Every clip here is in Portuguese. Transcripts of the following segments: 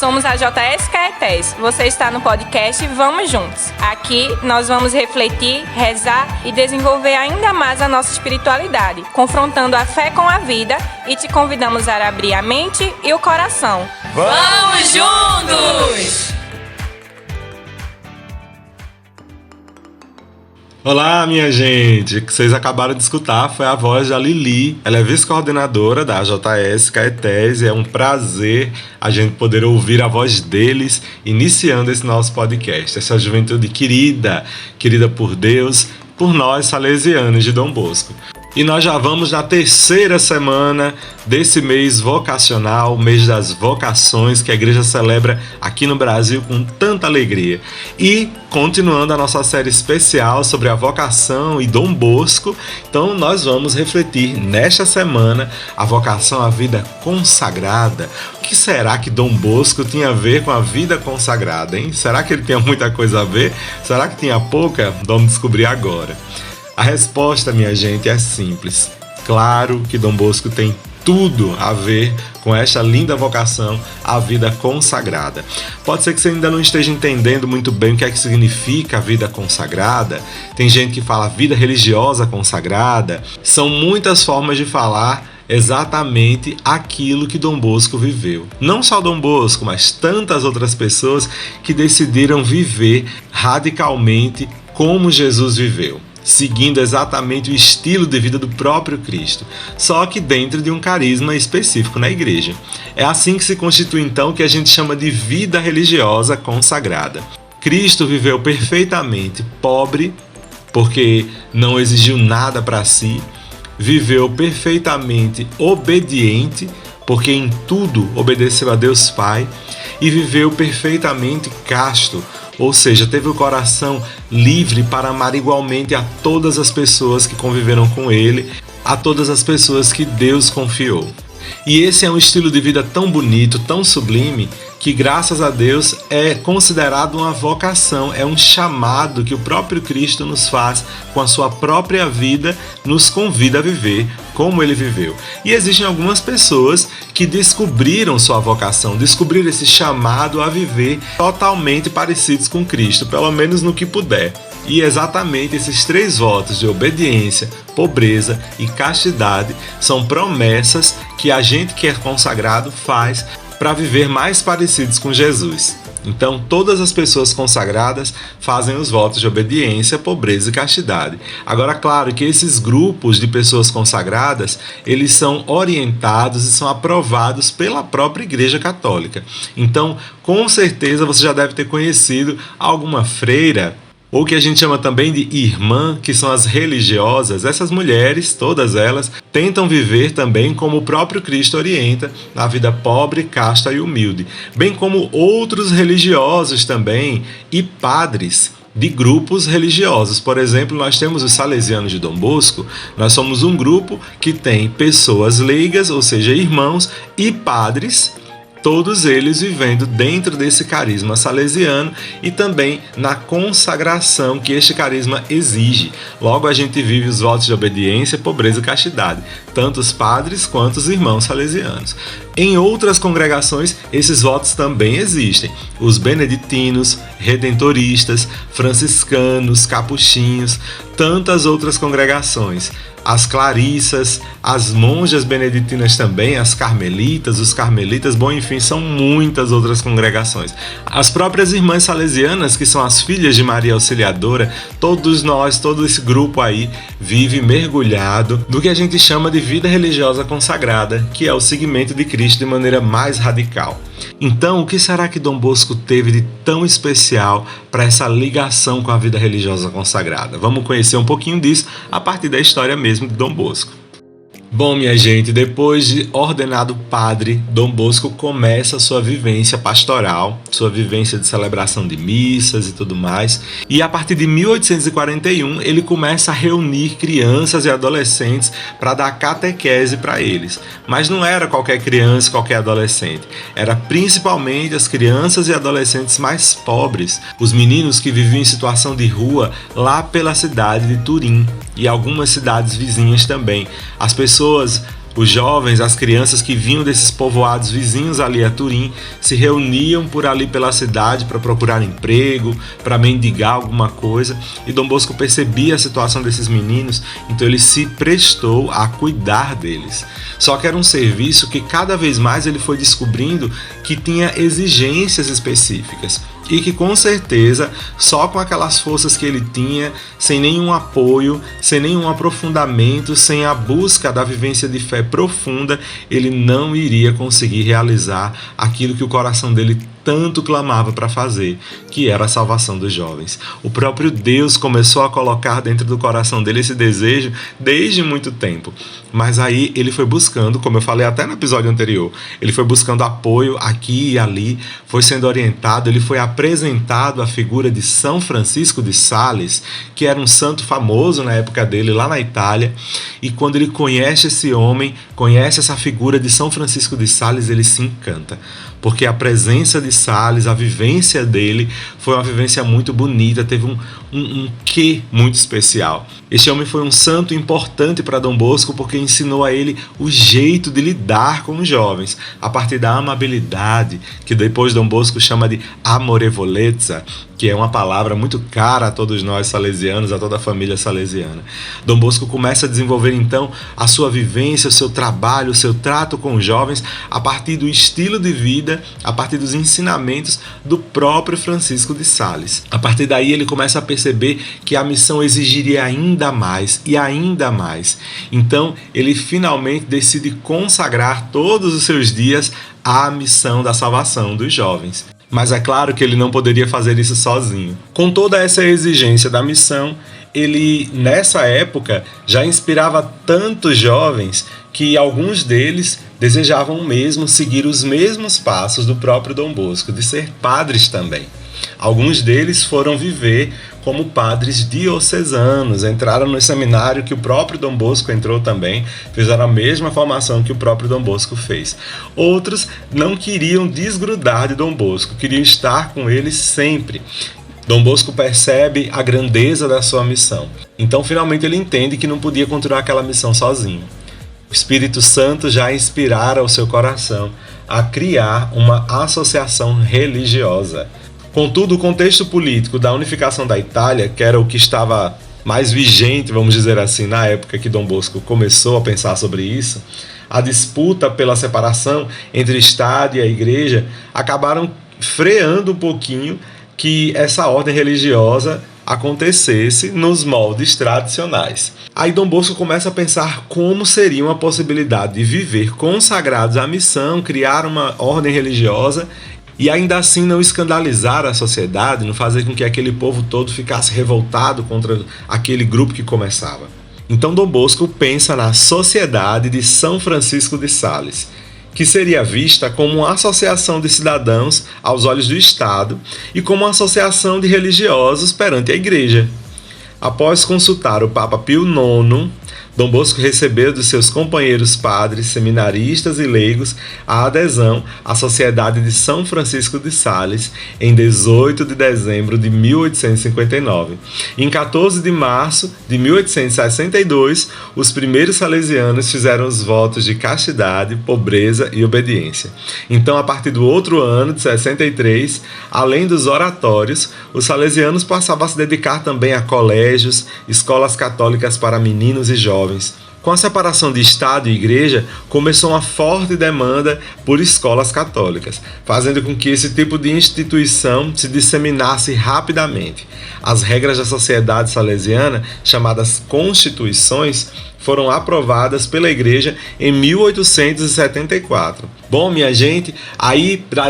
somos a JS Caetés. Você está no podcast Vamos Juntos. Aqui nós vamos refletir, rezar e desenvolver ainda mais a nossa espiritualidade, confrontando a fé com a vida, e te convidamos a abrir a mente e o coração. Vamos juntos! Olá, minha gente! O que vocês acabaram de escutar foi a voz da Lili. Ela é vice-coordenadora da JS Caetés e é um prazer a gente poder ouvir a voz deles iniciando esse nosso podcast. Essa juventude querida por Deus, por nós salesianos de Dom Bosco. E nós já vamos na terceira semana desse mês vocacional, mês das vocações, que a igreja celebra aqui no Brasil com tanta alegria. E continuando a nossa série especial sobre a vocação e Dom Bosco, então nós vamos refletir nesta semana a vocação à vida consagrada. O que será que Dom Bosco tinha a ver com a vida consagrada, hein? Será que ele tinha muita coisa a ver? Será que tinha pouca? Vamos descobrir agora. A resposta, minha gente, é simples. Claro que Dom Bosco tem tudo a ver com esta linda vocação, a vida consagrada. Pode ser que você ainda não esteja entendendo muito bem o que é que significa a vida consagrada. Tem gente que fala vida religiosa consagrada. São muitas formas de falar exatamente aquilo que Dom Bosco viveu. Não só Dom Bosco, mas tantas outras pessoas que decidiram viver radicalmente como Jesus viveu, seguindo exatamente o estilo de vida do próprio Cristo, só que dentro de um carisma específico na igreja. É assim que se constitui então o que a gente chama de vida religiosa consagrada. Cristo viveu perfeitamente pobre, porque não exigiu nada para si, viveu perfeitamente obediente, porque em tudo obedeceu a Deus Pai, e viveu perfeitamente casto, ou seja, teve o coração livre para amar igualmente a todas as pessoas que conviveram com ele, a todas as pessoas que Deus confiou. E esse é um estilo de vida tão bonito, tão sublime, que graças a Deus é considerado uma vocação, é um chamado que o próprio Cristo nos faz com a sua própria vida, nos convida a viver como ele viveu. E existem algumas pessoas que descobriram sua vocação, descobriram esse chamado a viver totalmente parecidos com Cristo, pelo menos no que puder. E exatamente esses três votos de obediência, pobreza e castidade são promessas que a gente que é consagrado faz para viver mais parecidos com Jesus. Então, todas as pessoas consagradas fazem os votos de obediência, pobreza e castidade. Agora, claro que esses grupos de pessoas consagradas, eles são orientados e são aprovados pela própria Igreja Católica. Então, com certeza você já deve ter conhecido alguma freira, ou que a gente chama também de irmã, que são as religiosas. Essas mulheres, todas elas, tentam viver também como o próprio Cristo orienta, na vida pobre, casta e humilde, bem como outros religiosos também e padres de grupos religiosos. Por exemplo, nós temos os salesianos de Dom Bosco. Nós somos um grupo que tem pessoas leigas, ou seja, irmãos e padres, todos eles vivendo dentro desse carisma salesiano e também na consagração que este carisma exige. Logo, a gente vive os votos de obediência, pobreza e castidade, tanto os padres quanto os irmãos salesianos. Em outras congregações, esses votos também existem. Os beneditinos, redentoristas, franciscanos, capuchinhos, tantas outras congregações. As clarissas, as monjas beneditinas também, as carmelitas, os carmelitas, bom, enfim, são muitas outras congregações. As próprias irmãs salesianas, que são as filhas de Maria Auxiliadora, todos nós, todo esse grupo aí, vive mergulhado no que a gente chama de vida religiosa consagrada, que é o seguimento de Cristo de maneira mais radical. Então, o que será que Dom Bosco teve de tão especial para essa ligação com a vida religiosa consagrada? Vamos conhecer um pouquinho disso a partir da história mesmo de Dom Bosco. Bom, minha gente, depois de ordenado padre, Dom Bosco começa a sua vivência pastoral, sua vivência de celebração de missas e tudo mais. E a partir de 1841, ele começa a reunir crianças e adolescentes para dar catequese para eles. Mas não era qualquer criança, qualquer adolescente. Era principalmente as crianças e adolescentes mais pobres, os meninos que viviam em situação de rua lá pela cidade de Turim e algumas cidades vizinhas também. As pessoas Os jovens, as crianças que vinham desses povoados vizinhos ali a Turim, se reuniam por ali pela cidade para procurar emprego, para mendigar alguma coisa. E Dom Bosco percebia a situação desses meninos, então ele se prestou a cuidar deles. Só que era um serviço que cada vez mais ele foi descobrindo que tinha exigências específicas. E que com certeza, só com aquelas forças que ele tinha, sem nenhum apoio, sem nenhum aprofundamento, sem a busca da vivência de fé profunda, ele não iria conseguir realizar aquilo que o coração dele tanto clamava para fazer, que era a salvação dos jovens. O próprio Deus começou a colocar dentro do coração dele esse desejo desde muito tempo. Mas aí ele foi buscando, como eu falei até no episódio anterior, ele foi buscando apoio aqui e ali, foi sendo orientado, ele foi apresentado a figura de São Francisco de Sales, que era um santo famoso na época dele, lá na Itália, e quando ele conhece esse homem, conhece essa figura de São Francisco de Sales, ele se encanta, porque a presença de Sales, a vivência dele, foi uma vivência muito bonita, teve um quê muito especial. Este homem foi um santo importante para Dom Bosco, porque ensinou a ele o jeito de lidar com os jovens, a partir da amabilidade, que depois Dom Bosco chama de amorevolezza, que é uma palavra muito cara a todos nós salesianos, a toda a família salesiana. Dom Bosco começa a desenvolver então a sua vivência, o seu trabalho, o seu trato com os jovens, a partir do estilo de vida, a partir dos ensinamentos do próprio Francisco de Sales. A partir daí ele começa a perceber que a missão exigiria ainda mais e ainda mais. Então ele finalmente decide consagrar todos os seus dias à missão da salvação dos jovens. Mas é claro que ele não poderia fazer isso sozinho. Com toda essa exigência da missão, ele, nessa época, já inspirava tantos jovens que alguns deles desejavam mesmo seguir os mesmos passos do próprio Dom Bosco, de ser padres também. Alguns deles foram viver como padres diocesanos, entraram no seminário que o próprio Dom Bosco entrou também, fizeram a mesma formação que o próprio Dom Bosco fez. Outros não queriam desgrudar de Dom Bosco, queriam estar com ele sempre. Dom Bosco percebe a grandeza da sua missão. Então, finalmente, ele entende que não podia continuar aquela missão sozinho. O Espírito Santo já inspirara o seu coração a criar uma associação religiosa. Contudo, o contexto político da unificação da Itália, que era o que estava mais vigente, vamos dizer assim, na época que Dom Bosco começou a pensar sobre isso, a disputa pela separação entre Estado e a Igreja acabaram freando um pouquinho que essa ordem religiosa acontecesse nos moldes tradicionais. Aí Dom Bosco começa a pensar como seria uma possibilidade de viver consagrados à missão, criar uma ordem religiosa e ainda assim não escandalizar a sociedade, não fazer com que aquele povo todo ficasse revoltado contra aquele grupo que começava. Então Dom Bosco pensa na Sociedade de São Francisco de Sales, que seria vista como uma associação de cidadãos aos olhos do Estado e como uma associação de religiosos perante a Igreja. Após consultar o Papa Pio IX, Dom Bosco recebeu dos seus companheiros padres, seminaristas e leigos a adesão à Sociedade de São Francisco de Sales em 18 de dezembro de 1859. Em 14 de março de 1862, os primeiros salesianos fizeram os votos de castidade, pobreza e obediência. Então, a partir do outro ano, de 63, além dos oratórios, os salesianos passavam a se dedicar também a colégios, escolas católicas para meninos e jovens. Com a separação de Estado e Igreja, começou uma forte demanda por escolas católicas, fazendo com que esse tipo de instituição se disseminasse rapidamente. As regras da sociedade salesiana, chamadas constituições, foram aprovadas pela Igreja em 1874. Bom, minha gente,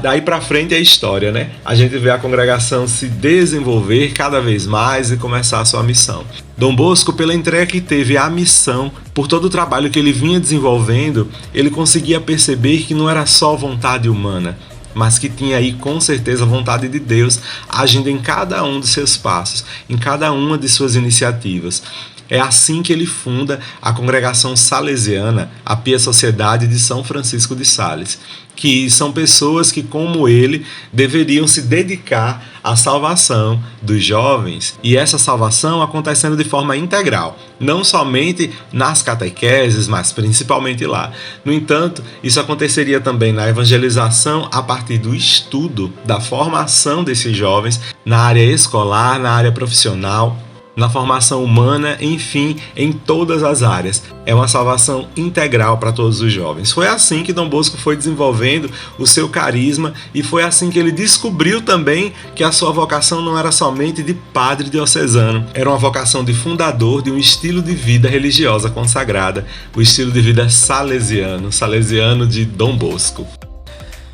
daí para frente é história, né? A gente vê a congregação se desenvolver cada vez mais e começar a sua missão. Dom Bosco, pela entrega que teve à missão, por todo o trabalho que ele vinha desenvolvendo, ele conseguia perceber que não era só vontade humana, mas que tinha aí com certeza a vontade de Deus agindo em cada um dos seus passos, em cada uma de suas iniciativas. É assim que ele funda a congregação salesiana, a Pia Sociedade de São Francisco de Sales, que são pessoas que, como ele, deveriam se dedicar à salvação dos jovens, e essa salvação acontecendo de forma integral, não somente nas catequeses, mas principalmente lá. No entanto, isso aconteceria também na evangelização a partir do estudo, da formação desses jovens na área escolar, na área profissional, na formação humana, enfim, em todas as áreas. É uma salvação integral para todos os jovens. Foi assim que Dom Bosco foi desenvolvendo o seu carisma e foi assim que ele descobriu também que a sua vocação não era somente de padre diocesano, era uma vocação de fundador de um estilo de vida religiosa consagrada, o estilo de vida salesiano de Dom Bosco.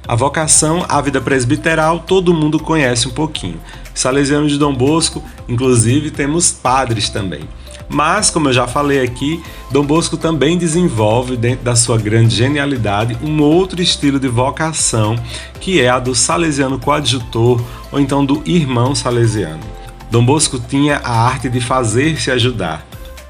A vocação à vida presbiteral todo mundo conhece um pouquinho. Salesiano de Dom Bosco, inclusive, temos padres também. Mas, como eu já falei aqui, Dom Bosco também desenvolve, dentro da sua grande genialidade, um outro estilo de vocação, que é a do salesiano coadjutor, ou então do irmão salesiano. Dom Bosco tinha a arte de fazer-se ajudar.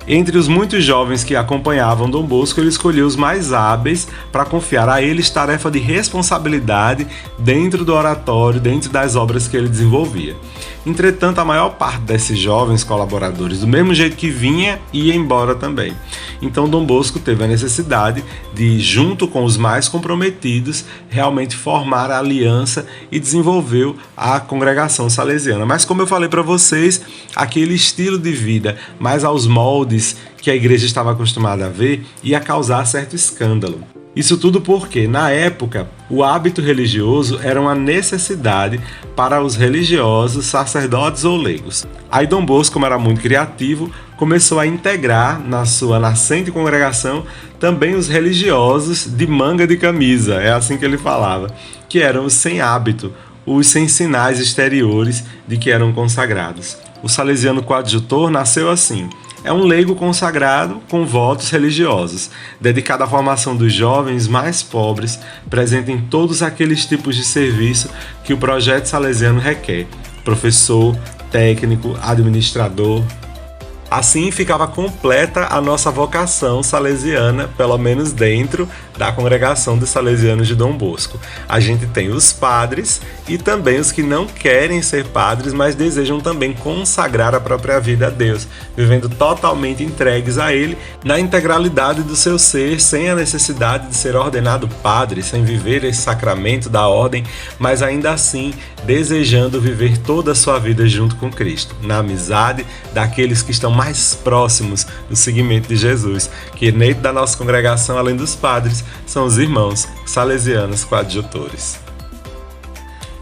Entre os muitos jovens que acompanhavam Dom Bosco, ele escolheu os mais hábeis para confiar a eles tarefa de responsabilidade dentro do oratório, dentro das obras que ele desenvolvia. Entretanto, a maior parte desses jovens colaboradores, do mesmo jeito que vinha, ia embora também. Então, Dom Bosco teve a necessidade de, junto com os mais comprometidos, realmente formar a aliança e desenvolveu a congregação salesiana. Mas, como eu falei para vocês, aquele estilo de vida mais aos moldes que a igreja estava acostumada a ver ia causar certo escândalo. Isso tudo porque, na época, o hábito religioso era uma necessidade para os religiosos, sacerdotes ou leigos. Aí Dom Bosco, como era muito criativo, começou a integrar na sua nascente congregação também os religiosos de manga de camisa, é assim que ele falava, que eram os sem hábito, os sem sinais exteriores de que eram consagrados. O salesiano coadjutor nasceu assim. É um leigo consagrado com votos religiosos, dedicado à formação dos jovens mais pobres, presente em todos aqueles tipos de serviço que o projeto salesiano requer: professor, técnico, administrador. Assim ficava completa a nossa vocação salesiana, pelo menos dentro da congregação dos salesianos de Dom Bosco. A gente tem os padres e também os que não querem ser padres, mas desejam também consagrar a própria vida a Deus, vivendo totalmente entregues a Ele na integralidade do seu ser, sem a necessidade de ser ordenado padre, sem viver esse sacramento da ordem, mas ainda assim desejando viver toda a sua vida junto com Cristo, na amizade daqueles que estão mais próximos do seguimento de Jesus, que dentro da nossa congregação, além dos padres, são os irmãos salesianos coadjutores.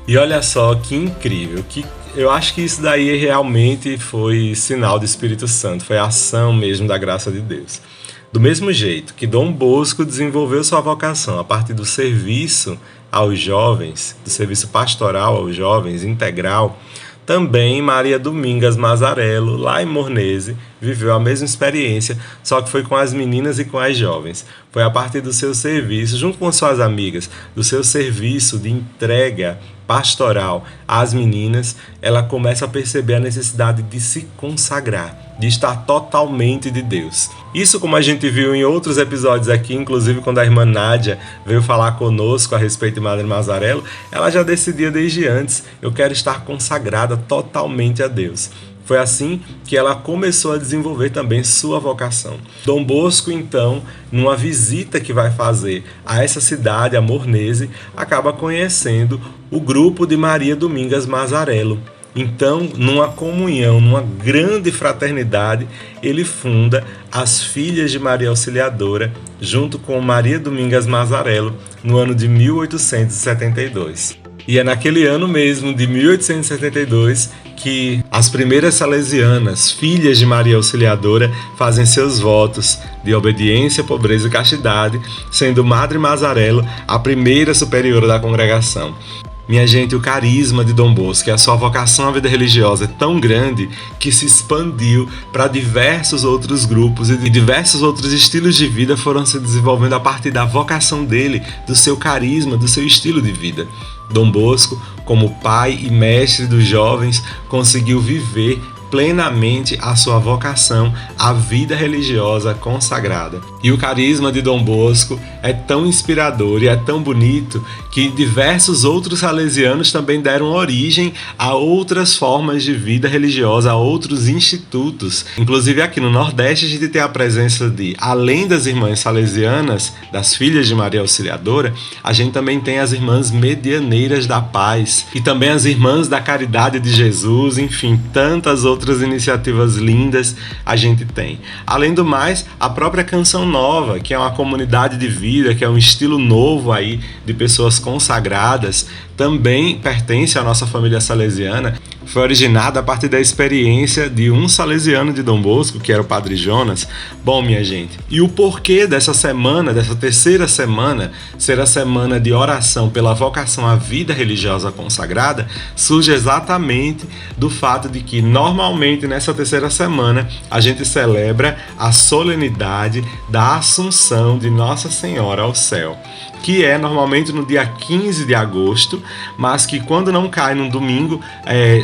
E olha só que incrível, que eu acho que isso daí realmente foi sinal do Espírito Santo, foi ação mesmo da graça de Deus. Do mesmo jeito que Dom Bosco desenvolveu sua vocação a partir do serviço aos jovens, do serviço pastoral aos jovens, integral, também Maria Domingas Mazarello, lá em Mornese, viveu a mesma experiência, só que foi com as meninas e com as jovens. Foi a partir do seu serviço, junto com suas amigas, do seu serviço de entrega pastoral às meninas, ela começa a perceber a necessidade de se consagrar, de estar totalmente de Deus. Isso, como a gente viu em outros episódios aqui, inclusive quando a irmã Nádia veio falar conosco a respeito de Madre Mazarello, ela já decidia desde antes: eu quero estar consagrada totalmente a Deus. Foi assim que ela começou a desenvolver também sua vocação. Dom Bosco, então, numa visita que vai fazer a essa cidade, a Mornese, acaba conhecendo o grupo de Maria Domingas Mazarello. Então, numa comunhão, numa grande fraternidade, ele funda as Filhas de Maria Auxiliadora, junto com Maria Domingas Mazarello, no ano de 1872. E é naquele ano mesmo, de 1872, que as primeiras salesianas, filhas de Maria Auxiliadora, fazem seus votos de obediência, pobreza e castidade, sendo Madre Mazarello a primeira superiora da congregação. Minha gente, o carisma de Dom Bosco e a sua vocação à vida religiosa é tão grande que se expandiu para diversos outros grupos e diversos outros estilos de vida foram se desenvolvendo a partir da vocação dele, do seu carisma, do seu estilo de vida. Dom Bosco, como pai e mestre dos jovens, conseguiu viver plenamente a sua vocação à vida religiosa consagrada. E o carisma de Dom Bosco é tão inspirador e é tão bonito que diversos outros salesianos também deram origem a outras formas de vida religiosa, a outros institutos. Inclusive aqui no Nordeste a gente tem a presença de, além das irmãs salesianas, das filhas de Maria Auxiliadora, a gente também tem as irmãs medianeiras da paz e também as irmãs da caridade de Jesus, enfim, tantas outras iniciativas lindas a gente tem. Além do mais, a própria Canção Nova, que é uma comunidade de vida, que é um estilo novo aí de pessoas consagradas, também pertence à nossa família salesiana. Foi originada a partir da experiência de um salesiano de Dom Bosco, que era o Padre Jonas. Bom, minha gente, e o porquê dessa semana, dessa terceira semana, ser a semana de oração pela vocação à vida religiosa consagrada, surge exatamente do fato de que, normalmente, nessa terceira semana, a gente celebra a solenidade da Assunção de Nossa Senhora ao céu, que é normalmente no dia 15 de agosto, mas que quando não cai num domingo,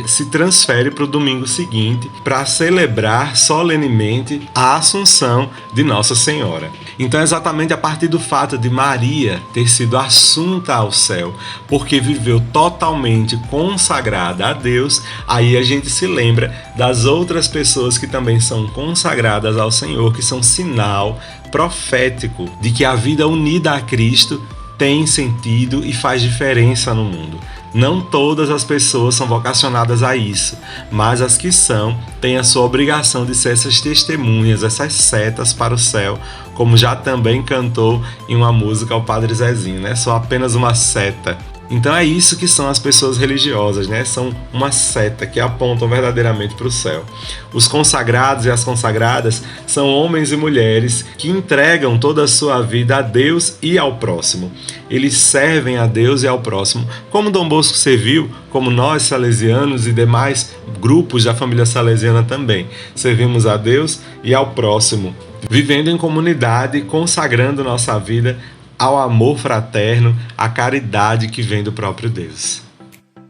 se transfere para o domingo seguinte para celebrar solenemente a Assunção de Nossa Senhora. Então é exatamente a partir do fato de Maria ter sido assunta ao céu, porque viveu totalmente consagrada a Deus, aí a gente se lembra das outras pessoas que também são consagradas ao Senhor, que são sinal profético de que a vida unida a Cristo tem sentido e faz diferença no mundo. Não todas as pessoas são vocacionadas a isso, mas as que são têm a sua obrigação de ser essas testemunhas, essas setas para o céu, como já também cantou em uma música o Padre Zezinho, né? Sou apenas uma seta. Então é isso que são as pessoas religiosas, né? São uma seta que apontam verdadeiramente para o céu. Os consagrados e as consagradas são homens e mulheres que entregam toda a sua vida a Deus e ao próximo. Eles servem a Deus e ao próximo, como Dom Bosco serviu, como nós salesianos e demais grupos da família salesiana também. Servimos a Deus e ao próximo, vivendo em comunidade, consagrando nossa vida ao amor fraterno, à caridade que vem do próprio Deus.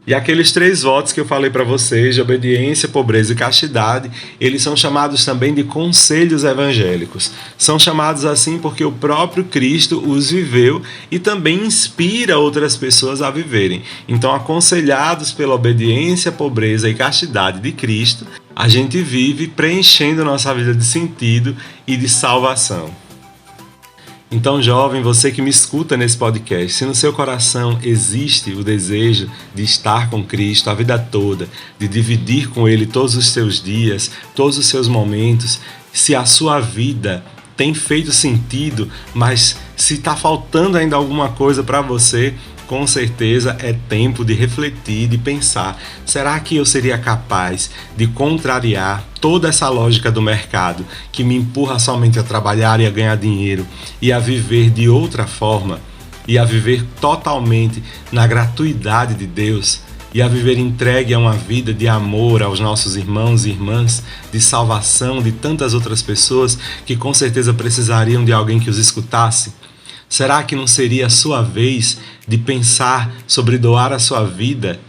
E aqueles 3 votos que eu falei para vocês, de obediência, pobreza e castidade, eles são chamados também de conselhos evangélicos. São chamados assim porque o próprio Cristo os viveu e também inspira outras pessoas a viverem. Então, aconselhados pela obediência, pobreza e castidade de Cristo, a gente vive preenchendo nossa vida de sentido e de salvação. Então, jovem, você que me escuta nesse podcast, se no seu coração existe o desejo de estar com Cristo a vida toda, de dividir com Ele todos os seus dias, todos os seus momentos, se a sua vida tem feito sentido, mas se está faltando ainda alguma coisa para você, com certeza é tempo de refletir, de pensar, será que eu seria capaz de contrariar toda essa lógica do mercado que me empurra somente a trabalhar e a ganhar dinheiro e a viver de outra forma e a viver totalmente na gratuidade de Deus e a viver entregue a uma vida de amor aos nossos irmãos e irmãs, de salvação de tantas outras pessoas que com certeza precisariam de alguém que os escutasse? Será que não seria a sua vez de pensar sobre doar a sua vida?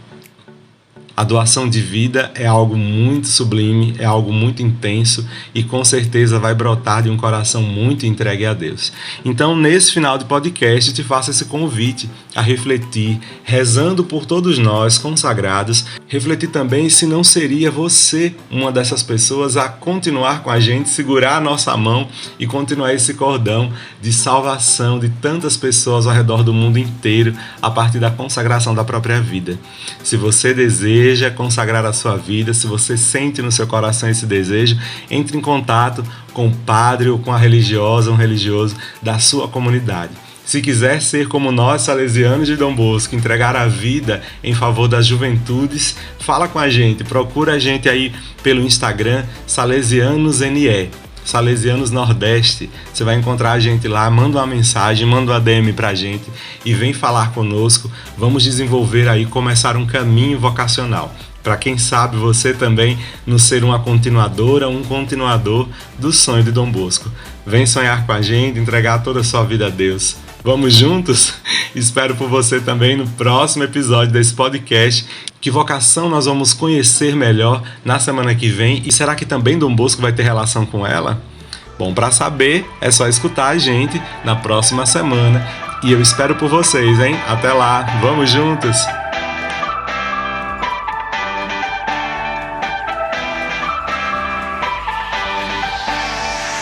A doação de vida é algo muito sublime, é algo muito intenso e com certeza vai brotar de um coração muito entregue a Deus. Então, nesse final de podcast, te faço esse convite a refletir, rezando por todos nós consagrados, refletir também se não seria você uma dessas pessoas a continuar com a gente, segurar a nossa mão e continuar esse cordão de salvação de tantas pessoas ao redor do mundo inteiro a partir da consagração da própria vida. Se você deseja consagrar a sua vida, se você sente no seu coração esse desejo, entre em contato com o padre ou com a religiosa, um religioso da sua comunidade. Se quiser ser como nós, salesianos de Dom Bosco, entregar a vida em favor das juventudes, fala com a gente, procura a gente aí pelo Instagram, SalesianosNE, Salesianos Nordeste. Você vai encontrar a gente lá, manda uma mensagem, manda uma DM pra gente e vem falar conosco. Vamos desenvolver aí, começar um caminho vocacional. Para quem sabe você também não ser uma continuadora, um continuador do sonho de Dom Bosco. Vem sonhar com a gente, entregar toda a sua vida a Deus. Vamos juntos? Espero por você também no próximo episódio desse podcast. Que vocação nós vamos conhecer melhor na semana que vem? E será que também Dom Bosco vai ter relação com ela? Bom, para saber, é só escutar a gente na próxima semana. E eu espero por vocês, hein? Até lá, vamos juntos!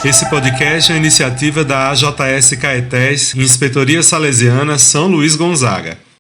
Esse podcast é uma iniciativa da AJS Caetés, Inspetoria Salesiana São Luís Gonzaga.